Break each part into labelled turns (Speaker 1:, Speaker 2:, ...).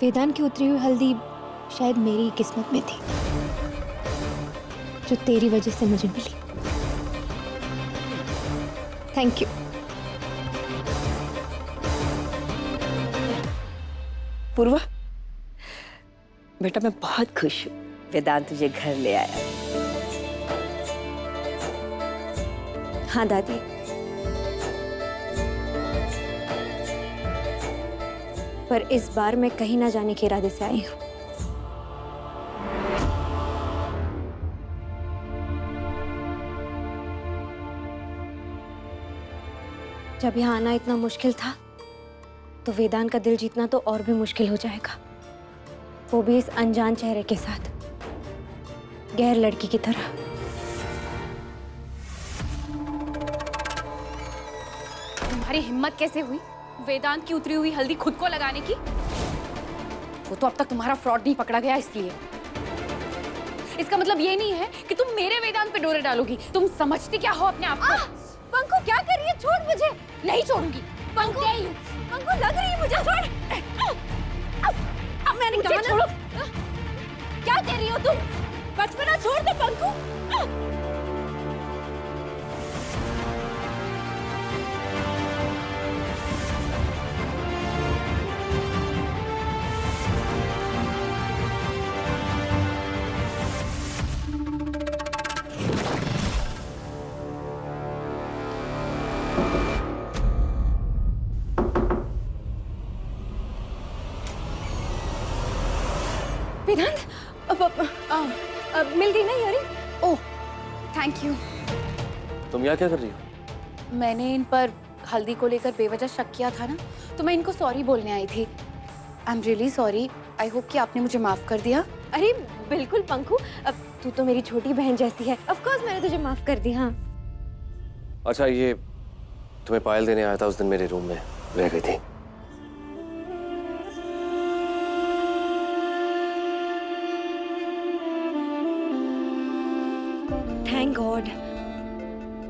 Speaker 1: वेदांत की उतरी हुई हल्दी शायद मेरी किस्मत में थी, जो तेरी वजह से मुझे मिली। Thank you.
Speaker 2: पूर्वा, बेटा मैं बहुत खुश हूँ वेदांत तुझे घर ले आया।
Speaker 1: हाँ दादी, पर इस बार मैं कहीं ना जाने के इरादे से आई हूँ। जब यहाँ आना इतना मुश्किल था, तो वेदांत का दिल जीतना तो और भी मुश्किल हो जाएगा, वो भी इस अनजान चेहरे के साथ, गैर लड़की की तरह।
Speaker 3: तुम्हारी हिम्मत कैसे हुई वेदांत की उतरी हुई हल्दी खुद को लगाने की? वो तो अब तक तुम्हारा फ्रॉड नहीं पकड़ा गया, इसलिए। इसका मतलब ये नहीं है कि तुम मेरे वेदांत पे डोरे डालोगी। तुम समझती क्या हो अपने आप को?
Speaker 1: पंकु क्या कर रही है? छोड़ मुझे।
Speaker 3: नहीं छोड़ूंगी।
Speaker 1: पंकु, पंकु लग रही है मुझे, छोड़। अब मैंने कहा ना, छोड़ो। क्या कह रही हो तुम? बचपना छोड़ दो पंकु। वेदांत, अब मिल गई ना इयरिंग?
Speaker 3: Oh, thank you.
Speaker 4: तुम यहाँ क्या कर रही हो?
Speaker 3: मैंने इन पर हल्दी को लेकर बेवजह शक किया था ना, तो मैं इनको सॉरी बोलने आई थी। I am really sorry. I hope कि आपने मुझे माफ कर दिया।
Speaker 1: अरे बिल्कुल पंकु, अब तू तो मेरी छोटी बहन जैसी है। ऑफ कोर्स मैंने तुझे माफ कर दिया। हाँ।
Speaker 4: अच्छा, ये तुम्हें पायल देने आया था, उस दिन मेरे रूम में रह गई थी।
Speaker 1: थैंक गॉड,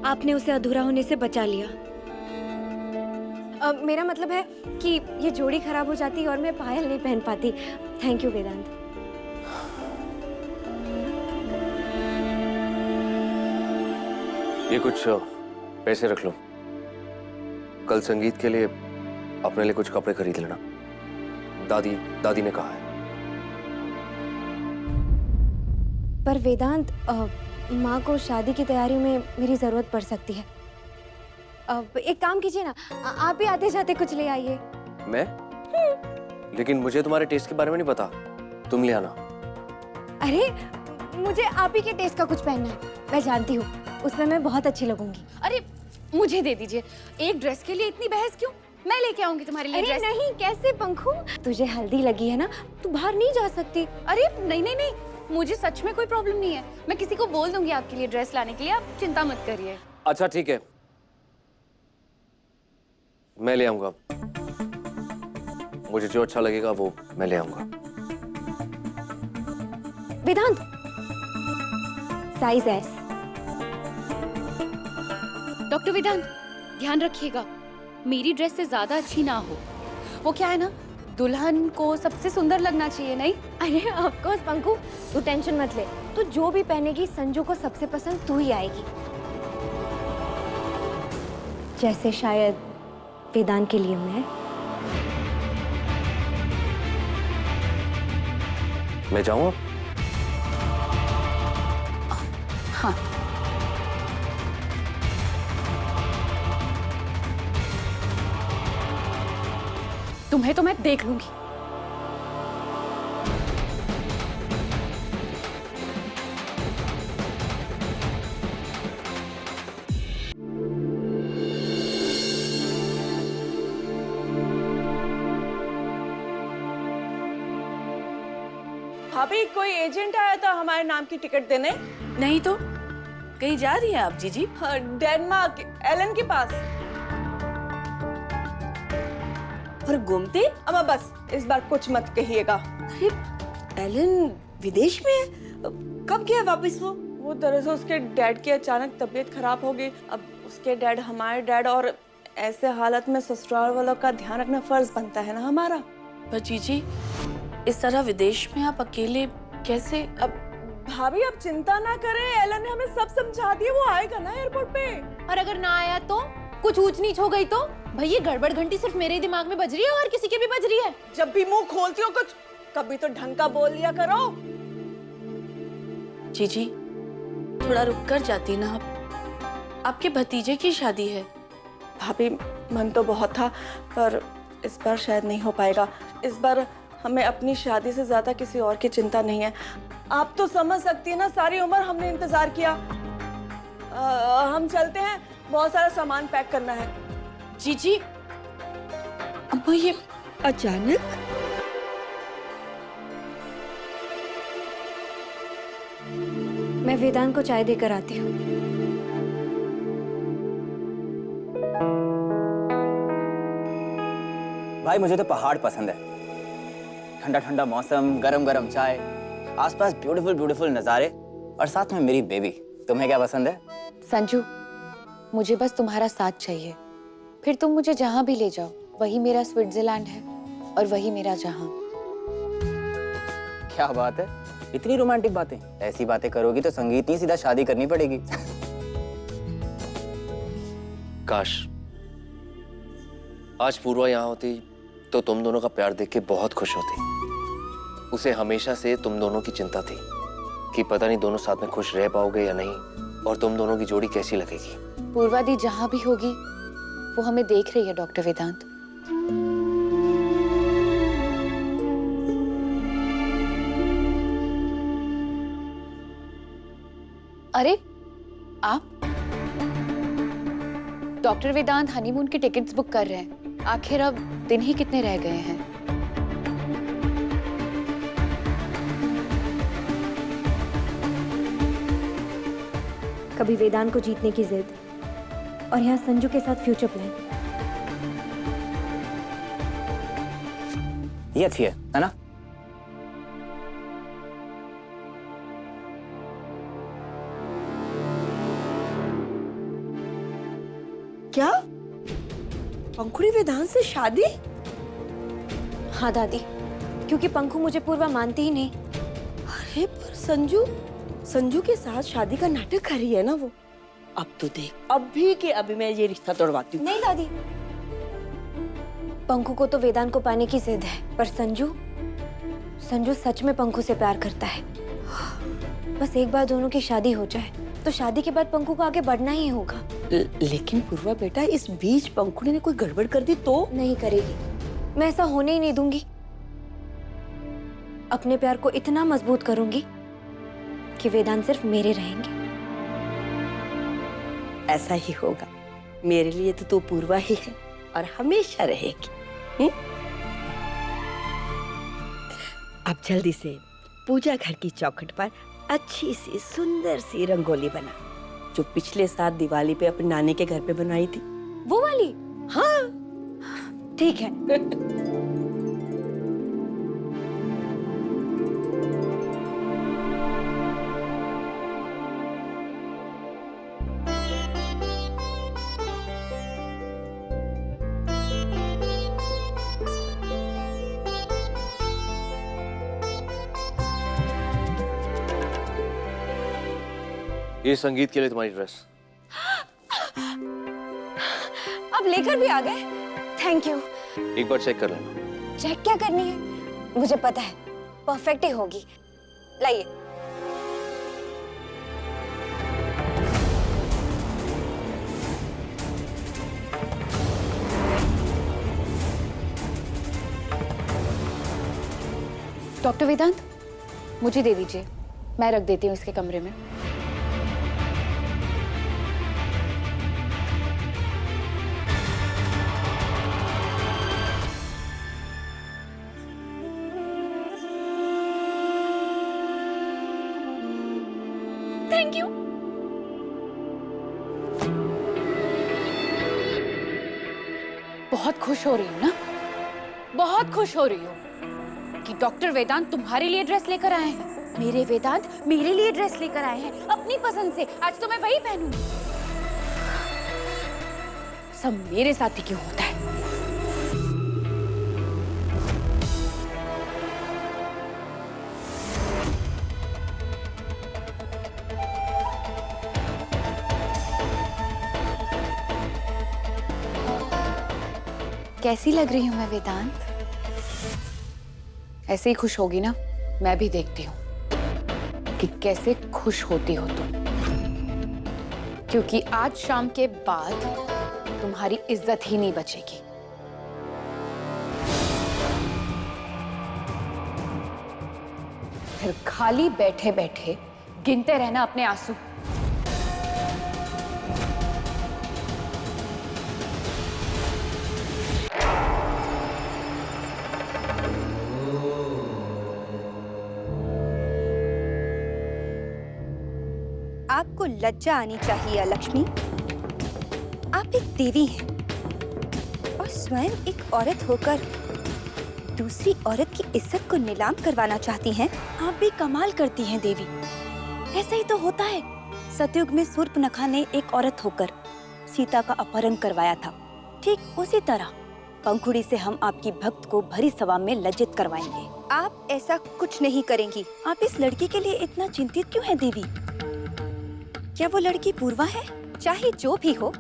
Speaker 1: आपने उसे अधूरा होने से बचा लिया। मेरा मतलब है कि ये जोड़ी खराब हो जाती और मैं पायल नहीं पहन पाती। थैंक यू वेदांत।
Speaker 4: ये कुछ पैसे रख लो, कल संगीत के लिए अपने लिए कुछ कपड़े खरीद लेना। दादी ने कहा है।
Speaker 1: पर वेदांत, माँ को शादी की तैयारी में मेरी जरूरत पड़ सकती है। एक काम कीजिए ना, आप ही आते जाते कुछ ले आइए।
Speaker 4: मैं? लेकिन मुझे तुम्हारे टेस्ट के बारे में नहीं पता, तुम ले आना।
Speaker 1: अरे मुझे आप ही के टेस्ट का कुछ पहनना है, मैं जानती हूँ, उसमें मैं बहुत अच्छी लगूंगी।
Speaker 3: अरे मुझे दे दीजिए। एक ड्रेस के लिए इतनी बहस क्यों? मैं लेके आऊंगी तुम्हारे लिए ड्रेस।
Speaker 1: नहीं, कैसे पंखु? तुझे हल्दी लगी है ना, तू बाहर नहीं जा सकती।
Speaker 3: अरे नहीं, मुझे सच में कोई प्रॉब्लम नहीं है। मैं किसी को बोल दूंगी आपके लिए ड्रेस लाने के लिए, आप चिंता मत करिए।
Speaker 4: अच्छा ठीक है, मैं ले आऊंगा। मुझे जो अच्छा लगेगा वो मैं ले आऊंगा।
Speaker 1: वेदांत, साइज एस।
Speaker 3: डॉक्टर वेदांत, ध्यान रखिएगा मेरी ड्रेस से ज्यादा अच्छी ना हो। वो क्या है ना, दुल्हन को सबसे सुंदर लगना चाहिए, नहीं?
Speaker 1: अरे ऑफ कोर्स पंकु, तू टेंशन मत ले। तू जो भी पहनेगी संजू को सबसे पसंद तू ही आएगी, जैसे शायद वेदांत के लिए
Speaker 4: मैं जाऊं?
Speaker 3: हाँ। तुम्हें तो मैं देख लूंगी।
Speaker 5: भाभी, कोई एजेंट आया था हमारे नाम की टिकट देने?
Speaker 2: नहीं तो कहीं जा रही हैं आप जीजी?
Speaker 5: डेनमार्क, एलन के पास।
Speaker 2: पर घूमते?
Speaker 5: अम्मा बस इस बार कुछ मत कहिएगा।
Speaker 2: अरे एलन विदेश में है? कब गया वापस वो?
Speaker 5: दरअसल उसके डैड की अचानक तबीयत खराब हो गई। अब उसके डैड हमारे डैड, और ऐसे हालत में ससुराल वालों का ध्यान रखना फर्ज बनता है ना हमारा।
Speaker 6: पर जीजी, इस तरह विदेश में आप अकेले कैसे?
Speaker 5: अब भाभी आप चिंता ना करें, एलन ने हमें सब समझा दिया, वो आएगा ना एयरपोर्ट पे।
Speaker 3: और अगर ना आया तो कुछ ऊंच नीच हो गई तो? भाई ये गड़बड़ घंटी सिर्फ मेरे ही दिमाग में बज रही है और किसी के भी बज रही है?
Speaker 5: जब भी मुंह खोलती हो कुछ कभी तो ढंग का बोल लिया करो।
Speaker 6: जीजी, थोड़ा रुक कर जाती ना आप। आपके भतीजे की शादी है।
Speaker 5: भाभी मन तो बहुत था, पर इस बार शायद नहीं हो पाएगा। इस बार हमें अपनी शादी से ज्यादा किसी और की चिंता नहीं है। आप तो समझ सकती है ना, सारी उम्र हमने इंतजार किया। हम चलते हैं, बहुत सारा सामान पैक करना है।
Speaker 6: जीजी, अम्मा ये
Speaker 2: अचानक?
Speaker 1: मैं वेदांत को चाय देकर आती हूँ।
Speaker 7: भाई मुझे तो पहाड़ पसंद है। ठंडा ठंडा मौसम, गरम गरम चाय, आसपास ब्यूटीफुल ब्यूटीफुल नज़ारे और साथ में मेरी बेबी। तुम्हें क्या पसंद है?
Speaker 3: संजू, मुझे बस तुम्हारा साथ चाहिए। फिर तुम मुझे जहाँ भी ले जाओ, वही मेरा स्विट्जरलैंड है और वही मेरा जहाँ।
Speaker 7: क्या बात है, इतनी रोमांटिक बातें। ऐसी बातें करोगी तो संगीत नहीं, सीधा शादी करनी पड़ेगी।
Speaker 4: काश आज पूर्वा यहाँ होती तो तुम दोनों का प्यार देख के बहुत खुश होती। उसे हमेशा से तुम दोनों की चिंता थी कि पता नहीं दोनों साथ में खुश रह पाओगे या नहीं, और तुम दोनों की जोड़ी कैसी लगेगी।
Speaker 3: पूर्वा दी जहाँ भी होगी वो हमें देख रही है डॉक्टर वेदांत। अरे आप? डॉक्टर वेदांत हनीमून की टिकट्स बुक कर रहे हैं। आखिर अब दिन ही कितने रह गए हैं?
Speaker 1: कभी वेदांत को जीतने की जिद, और यहाँ संजू के साथ फ्यूचर प्लान।
Speaker 7: ये अच्छी है ना?
Speaker 2: क्या पंखुड़ी वेदांत से शादी?
Speaker 1: हाँ दादी, क्योंकि पंखु मुझे पूर्वा मानती ही नहीं।
Speaker 2: अरे पर संजू के साथ शादी का नाटक कर रही है ना वो। अब तो देख, अभी के अभी मैं ये रिश्ता तोड़वाती हूँ।
Speaker 1: नहीं दादी, पंखु को तो वेदांत को पाने की जिद है, पर संजू सच में पंखु से प्यार करता है। बस एक बार दोनों की शादी हो जाए तो शादी के बाद पंखु को आगे बढ़ना ही होगा।
Speaker 2: लेकिन पूर्वा बेटा, इस बीच पंखुड़ी ने कोई गड़बड़ कर दी तो?
Speaker 1: नहीं करेगी, मैं ऐसा होने ही नहीं दूंगी। अपने प्यार को इतना मजबूत करूंगी कि वेदांत सिर्फ मेरे रहेंगे।
Speaker 2: ऐसा ही होगा। मेरे लिए तो तू पूर्वा ही है और हमेशा रहेगी। अब जल्दी से पूजा घर की चौखट पर अच्छी सी सुंदर सी रंगोली बना, जो पिछले साल दिवाली पे अपनी नानी के घर पे बनाई थी।
Speaker 1: वो वाली?
Speaker 2: हाँ
Speaker 1: ठीक है।
Speaker 4: ये संगीत के लिए तुम्हारी ड्रेस।
Speaker 1: अब लेकर भी आ गए, थैंक यू।
Speaker 4: एक बार चेक कर लेना।
Speaker 1: चेक क्या करनी है, मुझे पता है परफेक्ट ही होगी। लाइए।
Speaker 3: डॉक्टर वेदांत, मुझे दे दीजिए, मैं रख देती हूँ इसके कमरे में। Thank you. बहुत खुश हो रही हूँ ना? बहुत खुश हो रही हो कि डॉक्टर वेदांत तुम्हारे लिए ड्रेस लेकर आए हैं। मेरे वेदांत मेरे लिए ड्रेस लेकर आए हैं अपनी पसंद से। आज तो मैं वही पहनूंगी। सब मेरे साथ ही क्यों होता है? कैसी लग रही हूं मैं वेदांत? ऐसे ही खुश होगी ना? मैं भी देखती हूं कि कैसे खुश होती हो तुम, क्योंकि आज शाम के बाद तुम्हारी इज्जत ही नहीं बचेगी। फिर खाली बैठे बैठे गिनते रहना अपने आंसू।
Speaker 8: आपको लज्जा आनी चाहिए लक्ष्मी। आप एक देवी हैं और स्वयं एक औरत होकर दूसरी औरत की इज्जत को नीलाम करवाना चाहती हैं। आप भी कमाल करती हैं देवी। ऐसा ही तो होता है। सतयुग में शूर्पणखा ने एक औरत होकर सीता का अपहरण करवाया था। ठीक उसी तरह पंखुड़ी से हम आपकी भक्त को भरी सभा में लज्जित करवाएंगे। आप ऐसा कुछ नहीं करेंगी। आप इस लड़की के लिए इतना चिंतित क्यों हैं देवी? क्या वो लड़की पूर्वा है? चाहे जो भी हो,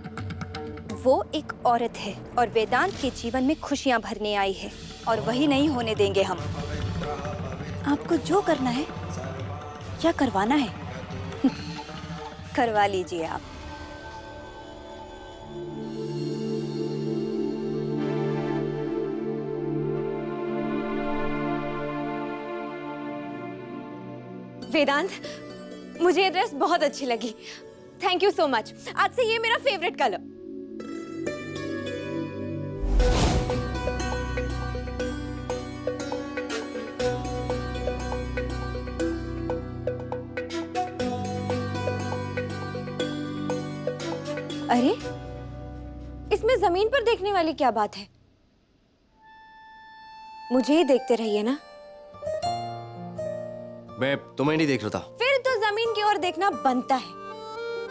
Speaker 8: वो एक औरत है और वेदांत के जीवन में खुशियां भरने आई है, और वही नहीं होने देंगे हम। आपको जो करना है, क्या करवाना है, करवा लीजिए आप।
Speaker 1: वेदांत, मुझे ये ड्रेस बहुत अच्छी लगी। Thank you so much. आज से ये मेरा फेवरेट कलर। अरे, इसमें जमीन पर देखने वाली क्या बात है? मुझे ही देखते रहिए ना।
Speaker 4: मैं तुम्हें नहीं देख रहा था।
Speaker 1: फिर तो जमीन की ओर देखना बनता है,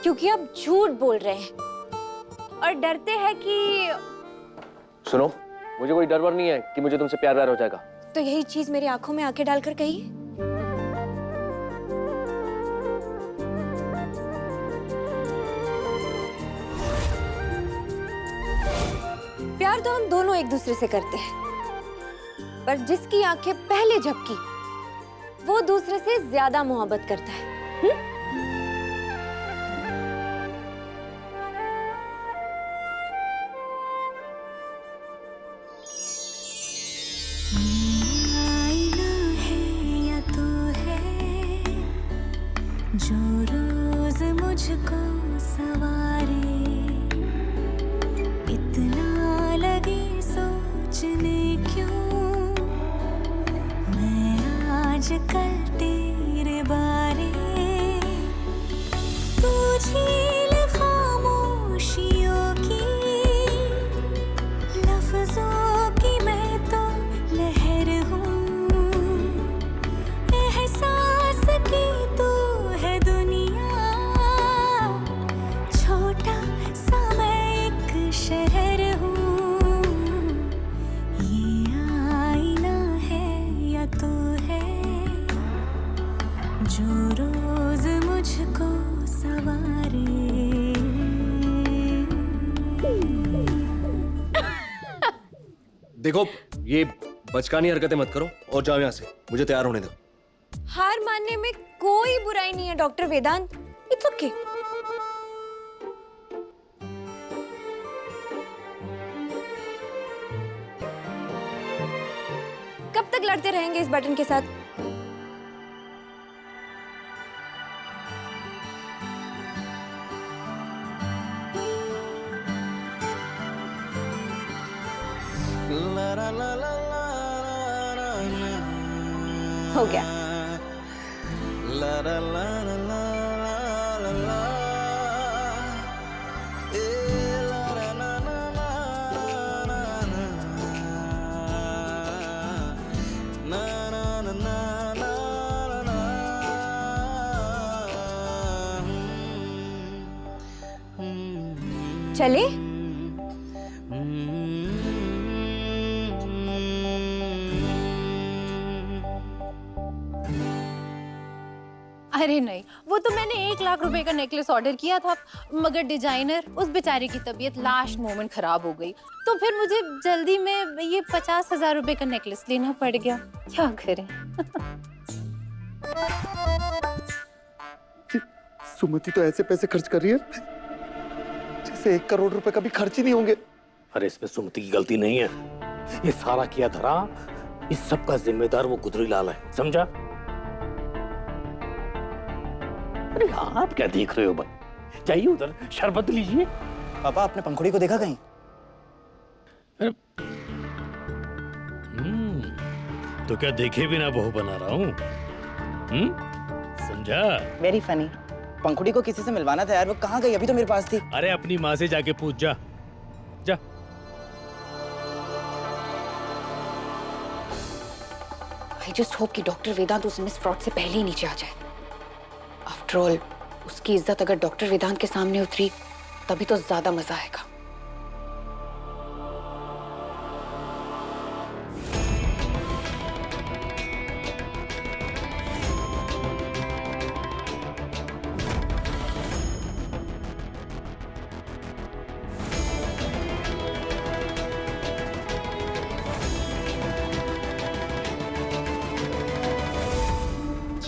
Speaker 1: क्योंकि आप झूठ बोल रहे हैं और डरते हैं कि...
Speaker 4: सुनो, मुझे कोई डर वर नहीं है कि मुझे तुमसे प्यार व्यार हो जाएगा।
Speaker 1: तो यही चीज मेरी आंखों में आंखें डालकर कहिए। प्यार तो हम दोनों एक दूसरे से करते हैं, पर जिसकी आंखें पहले झपकी वो दूसरे से ज्यादा मोहब्बत करता है।
Speaker 9: आईना है या तू है जो रोज मुझको सवारे, इतना लगे सोचने क्यों मैं आजकल तेरे बारे। तू झील खामोशियों की, लफ्जों की मैं तो लहर हूँ, एहसास की तू है दुनिया, छोटा सा मैं एक शहर हूँ। ये आईना है या तू है जो रोज मुझको सवारे।
Speaker 4: देखो, ये बचकानी हरकतें मत करो और जाओ यहाँ से। मुझे तैयार होने दो।
Speaker 1: हार मानने में कोई बुराई नहीं है डॉक्टर वेदांत। It's okay. कब तक लड़ते रहेंगे इस बटन के साथ? हो गया।
Speaker 8: चले?
Speaker 3: अरे नहीं, वो तो मैंने 1 लाख रुपए का नेकलेस ऑर्डर किया था, मगर डिजाइनर उस बेचारे की तबीयत लास्ट मोमेंट खराब हो गई, तो फिर मुझे जल्दी में ये 50,000 रुपए का नेकलेस लेना पड़ गया। क्या करें?
Speaker 10: सुमति तो ऐसे पैसे खर्च कर रही है जैसे 1 करोड़ रुपए का भी खर्च ही नहीं होंगे।
Speaker 11: अरे इसमें सुमति की गलती नहीं है, ये सारा किया धरा, इस सब का जिम्मेदार वो गुदरी लाल है, समझा? अरे आप क्या देख रहे हो भाई, जाइए उधर शरबत लीजिए।
Speaker 7: पापा आपने पंखुड़ी को देखा कहीं?
Speaker 11: तो क्या देखे बिना बहू बना रहा हूँ? समझा?
Speaker 7: Very funny. पंखुड़ी को किसी से मिलवाना था यार, वो कहाँ गई? अभी तो मेरे पास थी।
Speaker 11: अरे अपनी माँ से जाके पूछ, जा जा।
Speaker 3: I just hope कि डॉक्टर वेदांत उस मिस फ्रॉड से पहले ही नीचे आ जाए। आफ्टर ऑल उसकी इज्जत अगर डॉक्टर वेदांत के सामने उतरी तभी तो ज्यादा मजा आएगा।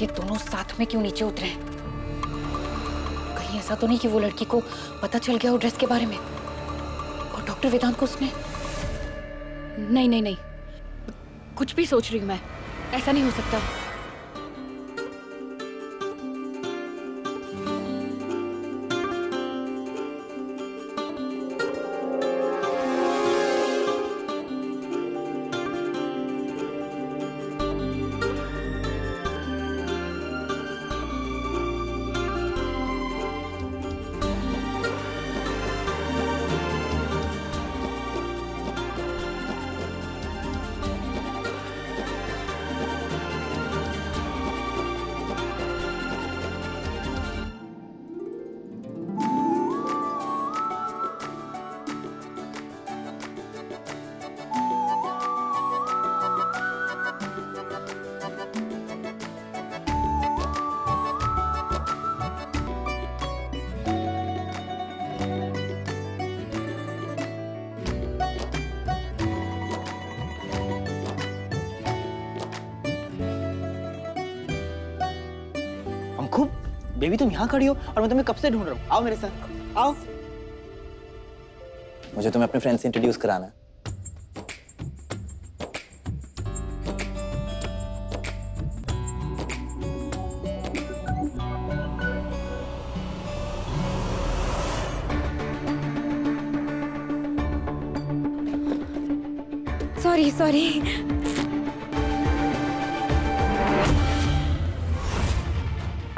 Speaker 3: ये दोनों साथ में क्यों नीचे उतरे हैं? कहीं ऐसा तो नहीं कि वो लड़की को पता चल गया वो ड्रेस के बारे में और डॉक्टर वेदांत को उसने? नहीं नहीं नहीं, कुछ भी सोच रही हूँ मैं, ऐसा नहीं हो सकता।
Speaker 7: खूब बेबी तुम यहाँ खड़ी हो और मैं तुम्हें कब से ढूंढ रहा हूँ। आओ मेरे साथ, आओ। मुझे तुम्हें अपने फ्रेंड से इंट्रोड्यूस कराना है।
Speaker 1: Sorry sorry.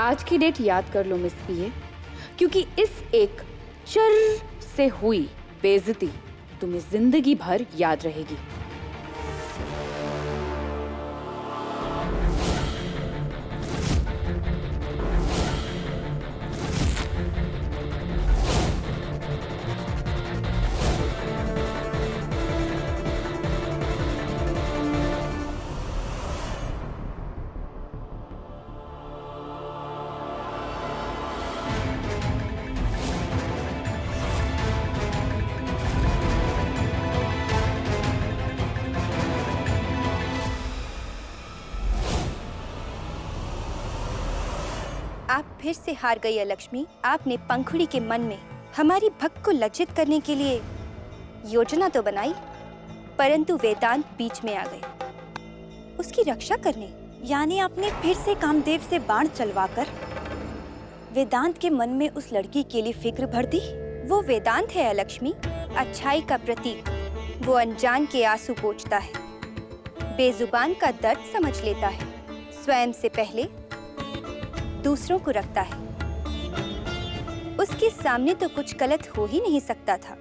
Speaker 3: आज की डेट याद कर लो मिस पीए, क्योंकि इस एक चर से हुई बेइज्जती तुम्हें जिंदगी भर याद रहेगी।
Speaker 8: आप फिर से हार गई है लक्ष्मी। आपने पंखुड़ी के मन में हमारी भक्त को लज्जित करने के लिए योजना तो बनाई, परंतु वेदांत बीच में आ गए उसकी रक्षा करने।
Speaker 12: यानी आपने फिर से कामदेव से बाण चलवाकर वेदांत के मन में उस लड़की के लिए फिक्र भर दी।
Speaker 8: वो वेदांत है लक्ष्मी, अच्छाई का प्रतीक। वो अनजान के आंसू पोंछता है, बेजुबान का दर्द समझ लेता है, स्वयं से पहले दूसरों को रखता है। उसके सामने तो कुछ गलत हो ही नहीं सकता था।